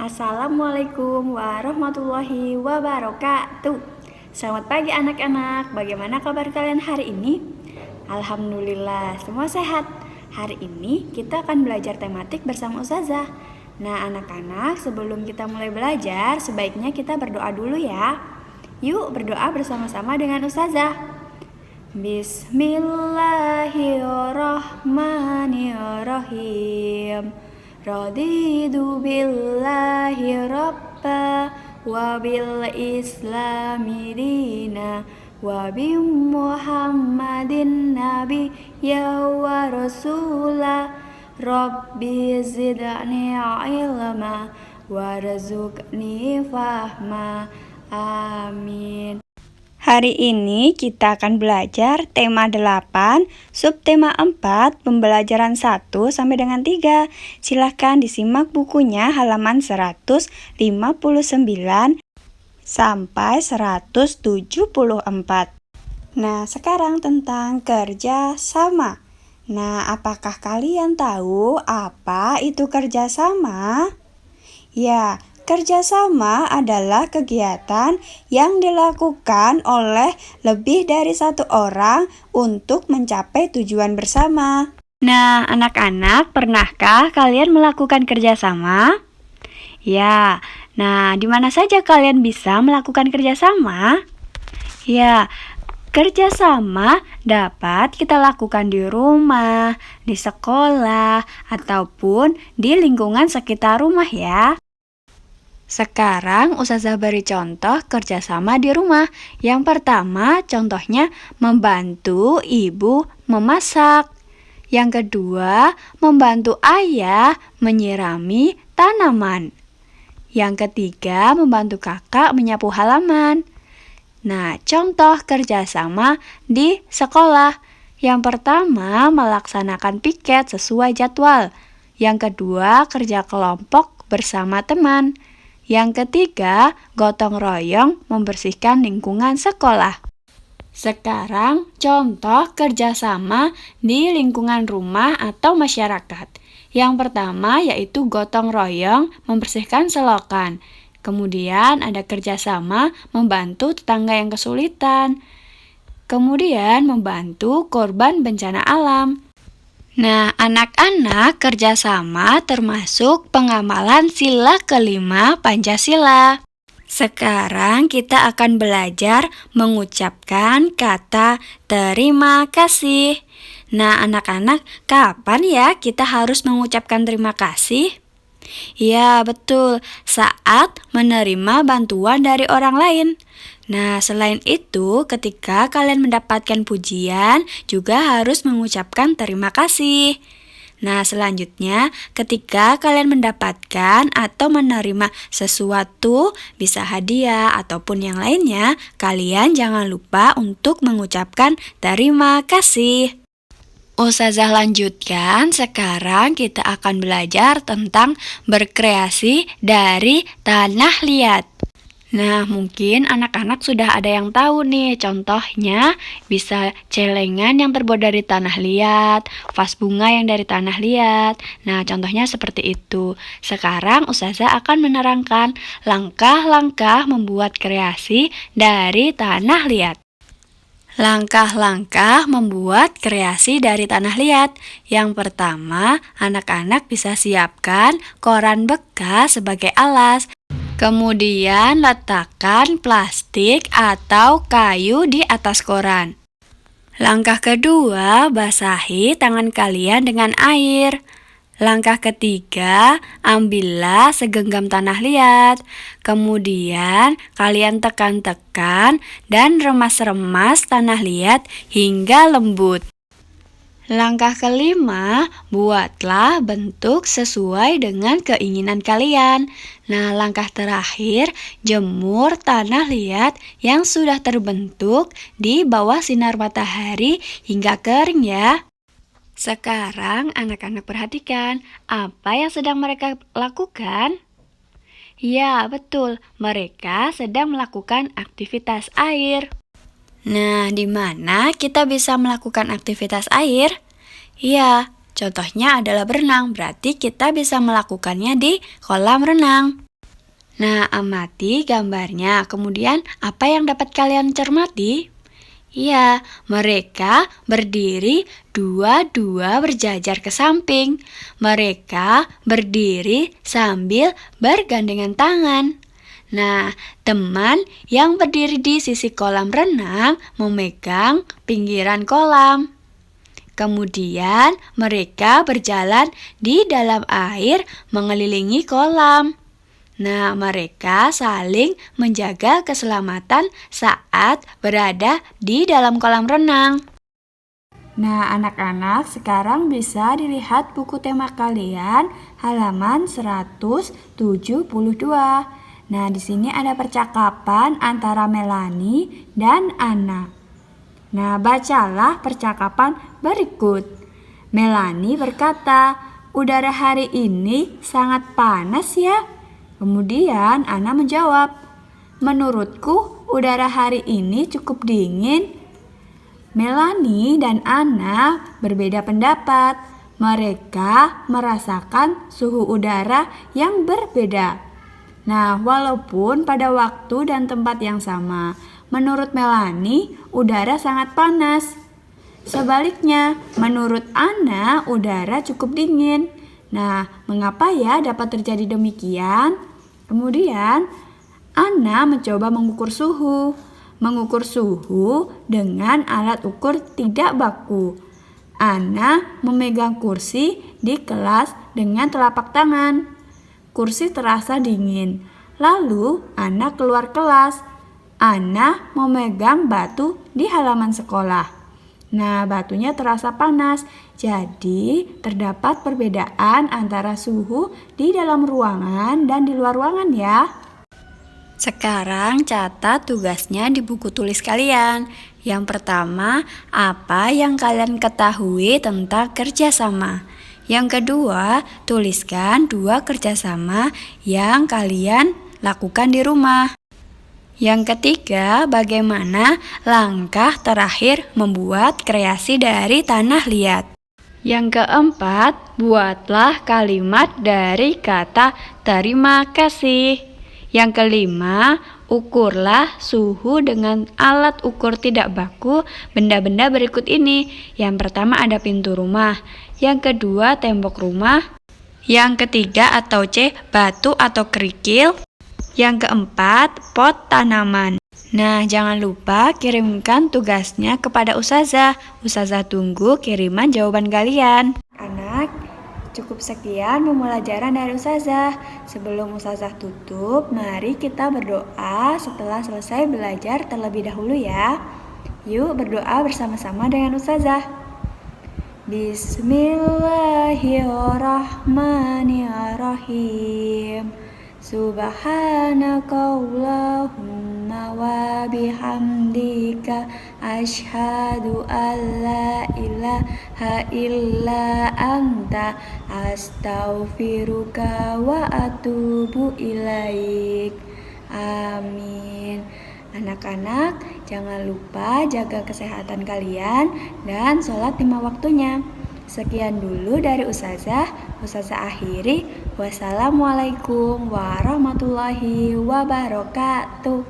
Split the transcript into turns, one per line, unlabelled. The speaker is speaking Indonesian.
Assalamualaikum warahmatullahi wabarakatuh. Selamat pagi anak-anak. Bagaimana kabar kalian hari ini? Alhamdulillah, semua sehat. Hari ini kita akan belajar tematik bersama Ustazah. Nah, anak-anak, sebelum kita mulai belajar, sebaiknya kita berdoa dulu ya. Yuk berdoa bersama-sama dengan Ustazah. Bismillahirrahmanirrahim. Radidu billahi rabba wa bil islami dina wa bi muhammadin nabiyya wa rasula rabbi zidni ilma warzuqni fahma. Amin. Hari ini kita akan belajar tema 8, subtema 4, pembelajaran 1 sampai dengan 3. Silahkan disimak bukunya halaman 159 sampai 174. Nah, sekarang tentang kerja sama. Nah, apakah kalian tahu apa itu kerja sama? Ya, kerjasama adalah kegiatan yang dilakukan oleh lebih dari satu orang untuk mencapai tujuan bersama. Nah, anak-anak, pernahkah kalian melakukan kerjasama? Ya, nah di mana saja kalian bisa melakukan kerjasama? Ya, kerjasama dapat kita lakukan di rumah, di sekolah, ataupun di lingkungan sekitar rumah ya. Sekarang Ustazah beri contoh kerjasama di rumah. Yang pertama, contohnya membantu ibu memasak. Yang kedua, membantu ayah menyirami tanaman. Yang ketiga, membantu kakak menyapu halaman. Nah, contoh kerjasama di sekolah. Yang pertama, melaksanakan piket sesuai jadwal. Yang kedua, kerja kelompok bersama teman. Yang ketiga, gotong royong membersihkan lingkungan sekolah. Sekarang, contoh kerjasama di lingkungan rumah atau masyarakat. Yang pertama yaitu gotong royong membersihkan selokan. Kemudian ada kerjasama membantu tetangga yang kesulitan. Kemudian membantu korban bencana alam. Nah, anak-anak, kerjasama termasuk pengamalan sila kelima Pancasila. Sekarang kita akan belajar mengucapkan kata terima kasih. Nah, anak-anak, kapan ya kita harus mengucapkan terima kasih? Ya, betul, saat menerima bantuan dari orang lain. Nah, selain itu, ketika kalian mendapatkan pujian, juga harus mengucapkan terima kasih. Nah, selanjutnya, ketika kalian mendapatkan atau menerima sesuatu, bisa hadiah ataupun yang lainnya, kalian jangan lupa untuk mengucapkan terima kasih. Ustazah lanjutkan, sekarang kita akan belajar tentang berkreasi dari tanah liat. Nah, mungkin anak-anak sudah ada yang tahu nih, contohnya bisa celengan yang terbuat dari tanah liat, vas bunga yang dari tanah liat. Nah, contohnya seperti itu. Sekarang Ustazah akan menerangkan langkah-langkah membuat kreasi dari tanah liat. Langkah-langkah membuat kreasi dari tanah liat. Yang pertama, anak-anak bisa siapkan koran bekas sebagai alas. Kemudian letakkan plastik atau kayu di atas koran. Langkah kedua, basahi tangan kalian dengan air. Langkah ketiga, ambillah segenggam tanah liat. Kemudian kalian tekan-tekan dan remas-remas tanah liat hingga lembut. Langkah kelima, buatlah bentuk sesuai dengan keinginan kalian. Nah, langkah terakhir, jemur tanah liat yang sudah terbentuk di bawah sinar matahari hingga kering ya. Sekarang anak-anak perhatikan apa yang sedang mereka lakukan. Ya, betul, mereka sedang melakukan aktivitas air. Nah, di mana kita bisa melakukan aktivitas air? Ya, contohnya adalah berenang, berarti kita bisa melakukannya di kolam renang. Nah, amati gambarnya. Kemudian, apa yang dapat kalian cermati? Ya, mereka berdiri dua-dua berjajar ke samping. Mereka berdiri sambil bergandengan tangan. Nah, teman yang berdiri di sisi kolam renang memegang pinggiran kolam. Kemudian mereka berjalan di dalam air mengelilingi kolam. Nah, mereka saling menjaga keselamatan saat berada di dalam kolam renang. Nah, anak-anak, sekarang bisa dilihat buku tema kalian halaman 172. Nah, di sini ada percakapan antara Melanie dan Anna. Nah, bacalah percakapan berikut. Melanie berkata, "Udara hari ini sangat panas ya." Kemudian Anna menjawab, "Menurutku udara hari ini cukup dingin." Melanie dan Anna berbeda pendapat. Mereka merasakan suhu udara yang berbeda. Nah, walaupun pada waktu dan tempat yang sama, menurut Melanie udara sangat panas. Sebaliknya, menurut Anna udara cukup dingin. Nah, mengapa ya dapat terjadi demikian? Kemudian, Anna mencoba mengukur suhu. Mengukur suhu dengan alat ukur tidak baku. Anna memegang kursi di kelas dengan telapak tangan. Kursi terasa dingin. Lalu, Anna keluar kelas. Anna memegang batu di halaman sekolah. Nah, batunya terasa panas, jadi terdapat perbedaan antara suhu di dalam ruangan dan di luar ruangan ya. Sekarang catat tugasnya di buku tulis kalian. Yang pertama, apa yang kalian ketahui tentang kerjasama? Yang kedua, tuliskan 2 kerjasama yang kalian lakukan di rumah. Yang ketiga, bagaimana langkah terakhir membuat kreasi dari tanah liat. Yang keempat, buatlah kalimat dari kata terima kasih. Yang kelima, ukurlah suhu dengan alat ukur tidak baku benda-benda berikut ini. Yang pertama ada pintu rumah, yang kedua tembok rumah, yang ketiga atau C, batu atau kerikil, yang keempat, pot tanaman. Nah, jangan lupa kirimkan tugasnya kepada Ustazah. Ustazah tunggu kiriman jawaban kalian. Anak, cukup sekian pembelajaran dari Ustazah. Sebelum Ustazah tutup, mari kita berdoa setelah selesai belajar terlebih dahulu ya. Yuk berdoa bersama-sama dengan Ustazah. Bismillahirrahmanirrahim. Subhanakallahumma wa bihamdika asyhadu an la ilaha illa anta astaghfiruka wa atubu ilaik. Amin. Anak-anak, jangan lupa jaga kesehatan kalian dan sholat 5 waktunya. Sekian dulu dari Ustazah akhiri. Wassalamualaikum warahmatullahi wabarakatuh.